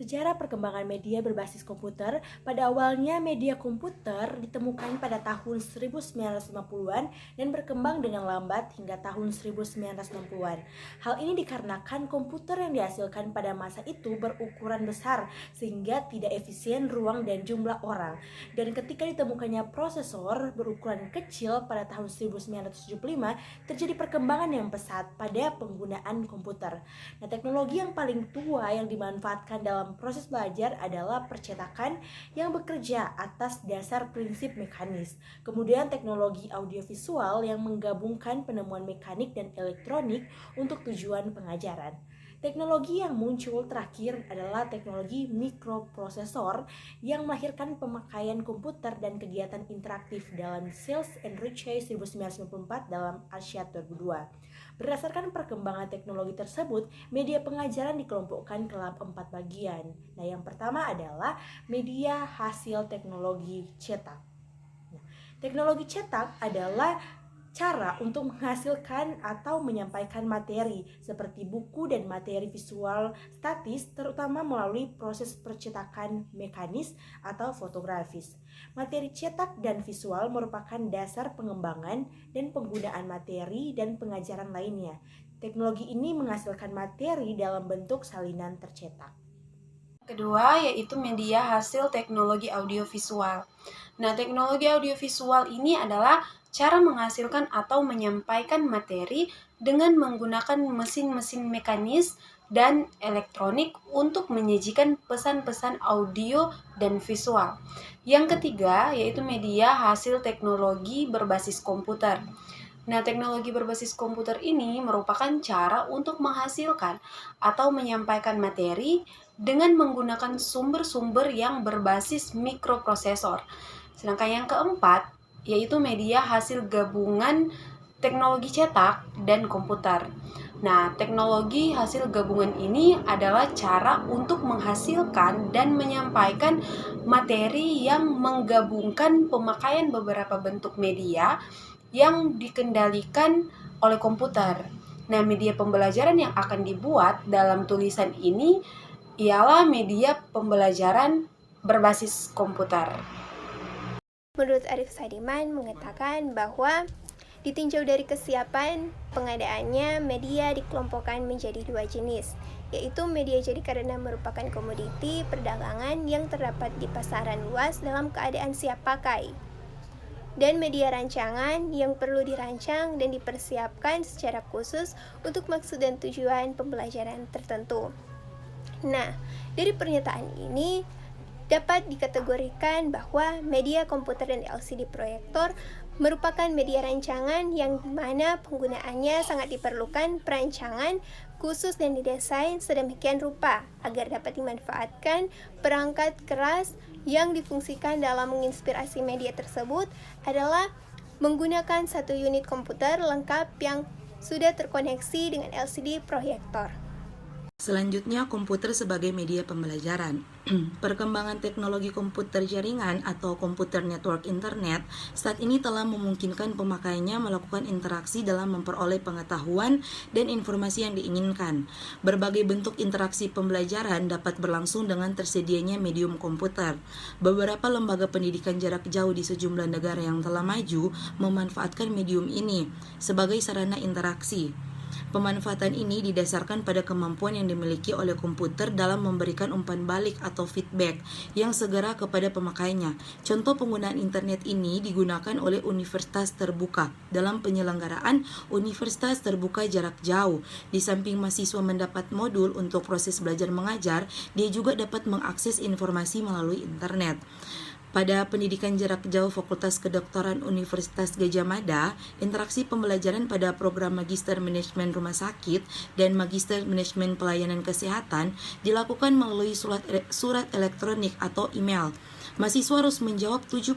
Sejarah perkembangan media berbasis komputer, pada awalnya media komputer ditemukan pada tahun 1950-an dan berkembang dengan lambat hingga tahun 1960-an. Hal ini dikarenakan komputer yang dihasilkan pada masa itu berukuran besar sehingga tidak efisien ruang dan jumlah orang. Dan ketika ditemukannya prosesor berukuran kecil pada tahun 1975, terjadi perkembangan yang pesat pada penggunaan komputer. Nah, teknologi yang paling tua yang dimanfaatkan dalam proses belajar adalah percetakan yang bekerja atas dasar prinsip mekanis. Kemudian teknologi audiovisual yang menggabungkan penemuan mekanik dan elektronik untuk tujuan pengajaran. Teknologi yang muncul terakhir adalah teknologi mikroprosesor yang melahirkan pemakaian komputer dan kegiatan interaktif dalam Sales and Ritchie 1994 dalam Asia 2002. Berdasarkan perkembangan teknologi tersebut, media pengajaran dikelompokkan ke dalam 4 bagian. Nah, yang pertama adalah media hasil teknologi cetak. Nah, teknologi cetak adalah cara untuk menghasilkan atau menyampaikan materi seperti buku dan materi visual statis, terutama melalui proses percetakan mekanis atau fotografis. Materi cetak dan visual merupakan dasar pengembangan dan penggunaan materi dan pengajaran lainnya. Teknologi ini menghasilkan materi dalam bentuk salinan tercetak. Kedua yaitu media hasil teknologi audiovisual. Nah, teknologi audiovisual ini adalah cara menghasilkan atau menyampaikan materi dengan menggunakan mesin-mesin mekanis dan elektronik untuk menyajikan pesan-pesan audio dan visual. Yang ketiga yaitu media hasil teknologi berbasis komputer. Nah, teknologi berbasis komputer ini merupakan cara untuk menghasilkan atau menyampaikan materi dengan menggunakan sumber-sumber yang berbasis mikroprosesor. Sedangkan yang keempat, yaitu media hasil gabungan teknologi cetak dan komputer. Nah, teknologi hasil gabungan ini adalah cara untuk menghasilkan dan menyampaikan materi yang menggabungkan pemakaian beberapa bentuk media yang dikendalikan oleh komputer. Nah, media pembelajaran yang akan dibuat dalam tulisan ini ialah media pembelajaran berbasis komputer. Menurut Arif Sadiman mengatakan bahwa ditinjau dari kesiapan pengadaannya, media dikelompokkan menjadi 2 jenis, yaitu media jadi karena merupakan komoditi perdagangan yang terdapat di pasaran luas dalam keadaan siap pakai, dan media rancangan yang perlu dirancang dan dipersiapkan secara khusus untuk maksud dan tujuan pembelajaran tertentu. Nah, dari pernyataan ini dapat dikategorikan bahwa media komputer dan LCD proyektor merupakan media rancangan yang dimana penggunaannya sangat diperlukan perancangan khusus dan didesain sedemikian rupa agar dapat dimanfaatkan perangkat keras yang difungsikan dalam menginspirasi media tersebut adalah menggunakan satu unit komputer lengkap yang sudah terkoneksi dengan LCD proyektor. Selanjutnya, komputer sebagai media pembelajaran. Perkembangan teknologi komputer jaringan atau komputer network internet saat ini telah memungkinkan pemakainya melakukan interaksi dalam memperoleh pengetahuan dan informasi yang diinginkan. Berbagai bentuk interaksi pembelajaran dapat berlangsung dengan tersedianya medium komputer. Beberapa lembaga pendidikan jarak jauh di sejumlah negara yang telah maju memanfaatkan medium ini sebagai sarana interaksi. Pemanfaatan ini didasarkan pada kemampuan yang dimiliki oleh komputer dalam memberikan umpan balik atau feedback yang segera kepada pemakainya. Contoh penggunaan internet ini digunakan oleh universitas terbuka dalam penyelenggaraan universitas terbuka jarak jauh. Di samping mahasiswa mendapat modul untuk proses belajar mengajar, dia juga dapat mengakses informasi melalui internet. Pada pendidikan jarak jauh Fakultas Kedokteran Universitas Gadjah Mada, interaksi pembelajaran pada program Magister Manajemen Rumah Sakit dan Magister Manajemen Pelayanan Kesehatan dilakukan melalui surat elektronik atau email. Mahasiswa harus menjawab 75%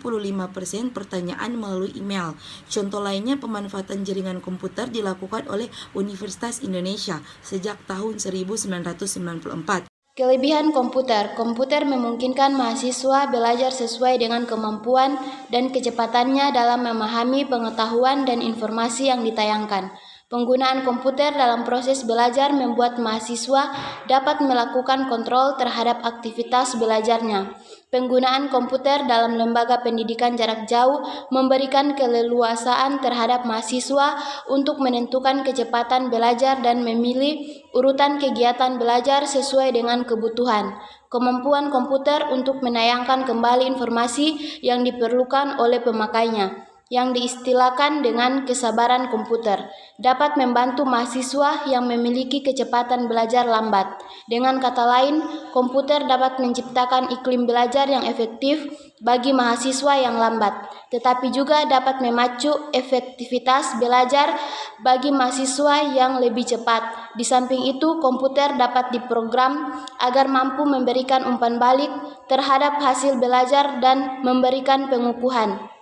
pertanyaan melalui email. Contoh lainnya, pemanfaatan jaringan komputer dilakukan oleh Universitas Indonesia sejak tahun 1994. Kelebihan komputer. Komputer memungkinkan mahasiswa belajar sesuai dengan kemampuan dan kecepatannya dalam memahami pengetahuan dan informasi yang ditayangkan. Penggunaan komputer dalam proses belajar membuat mahasiswa dapat melakukan kontrol terhadap aktivitas belajarnya. Penggunaan komputer dalam lembaga pendidikan jarak jauh memberikan keleluasaan terhadap mahasiswa untuk menentukan kecepatan belajar dan memilih urutan kegiatan belajar sesuai dengan kebutuhan. Kemampuan komputer untuk menayangkan kembali informasi yang diperlukan oleh pemakainya, yang diistilahkan dengan kesabaran komputer, dapat membantu mahasiswa yang memiliki kecepatan belajar lambat. Dengan kata lain, komputer dapat menciptakan iklim belajar yang efektif bagi mahasiswa yang lambat, tetapi juga dapat memacu efektivitas belajar bagi mahasiswa yang lebih cepat. Di samping itu, komputer dapat diprogram agar mampu memberikan umpan balik terhadap hasil belajar dan memberikan pengukuhan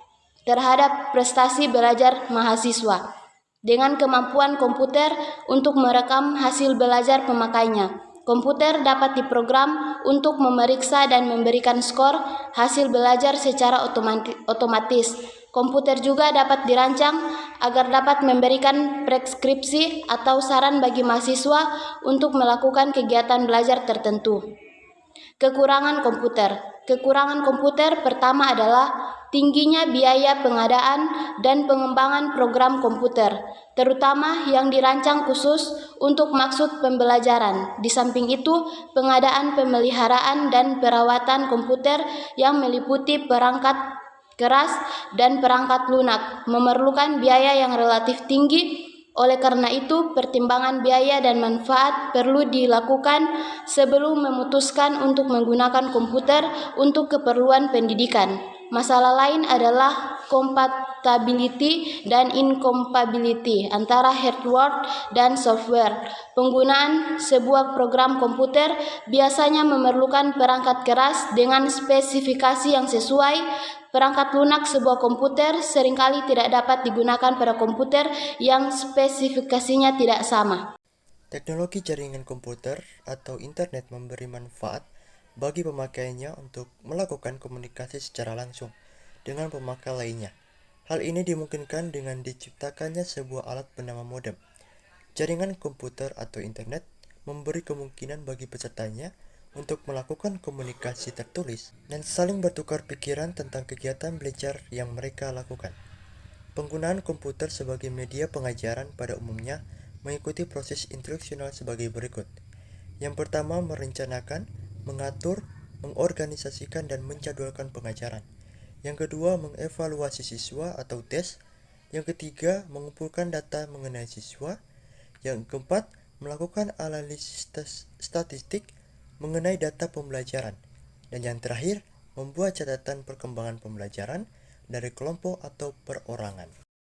terhadap prestasi belajar mahasiswa. Dengan kemampuan komputer untuk merekam hasil belajar pemakainya, komputer dapat diprogram untuk memeriksa dan memberikan skor hasil belajar secara otomatis. Komputer juga dapat dirancang agar dapat memberikan preskripsi atau saran bagi mahasiswa untuk melakukan kegiatan belajar tertentu. Kekurangan komputer. Kekurangan komputer pertama adalah tingginya biaya pengadaan dan pengembangan program komputer, terutama yang dirancang khusus untuk maksud pembelajaran. Di samping itu, pengadaan, pemeliharaan, dan perawatan komputer yang meliputi perangkat keras dan perangkat lunak memerlukan biaya yang relatif tinggi. Oleh karena itu, pertimbangan biaya dan manfaat perlu dilakukan sebelum memutuskan untuk menggunakan komputer untuk keperluan pendidikan. Masalah lain adalah compatibility dan incompatibility antara hardware dan software. Penggunaan sebuah program komputer biasanya memerlukan perangkat keras dengan spesifikasi yang sesuai. Perangkat lunak sebuah komputer seringkali tidak dapat digunakan pada komputer yang spesifikasinya tidak sama. Teknologi jaringan komputer atau internet memberi manfaat bagi pemakainya untuk melakukan komunikasi secara langsung dengan pemakai lainnya. Hal ini dimungkinkan dengan diciptakannya sebuah alat bernama modem. Jaringan komputer atau internet memberi kemungkinan bagi pesertanya untuk melakukan komunikasi tertulis dan saling bertukar pikiran tentang kegiatan belajar yang mereka lakukan. Penggunaan komputer sebagai media pengajaran pada umumnya mengikuti proses instruksional sebagai berikut. Yang pertama, merencanakan, mengatur, mengorganisasikan, dan menjadwalkan pengajaran. Yang kedua, mengevaluasi siswa atau tes. Yang ketiga, mengumpulkan data mengenai siswa. Yang keempat, melakukan analisis statistik mengenai data pembelajaran. Dan yang terakhir, membuat catatan perkembangan pembelajaran dari kelompok atau perorangan.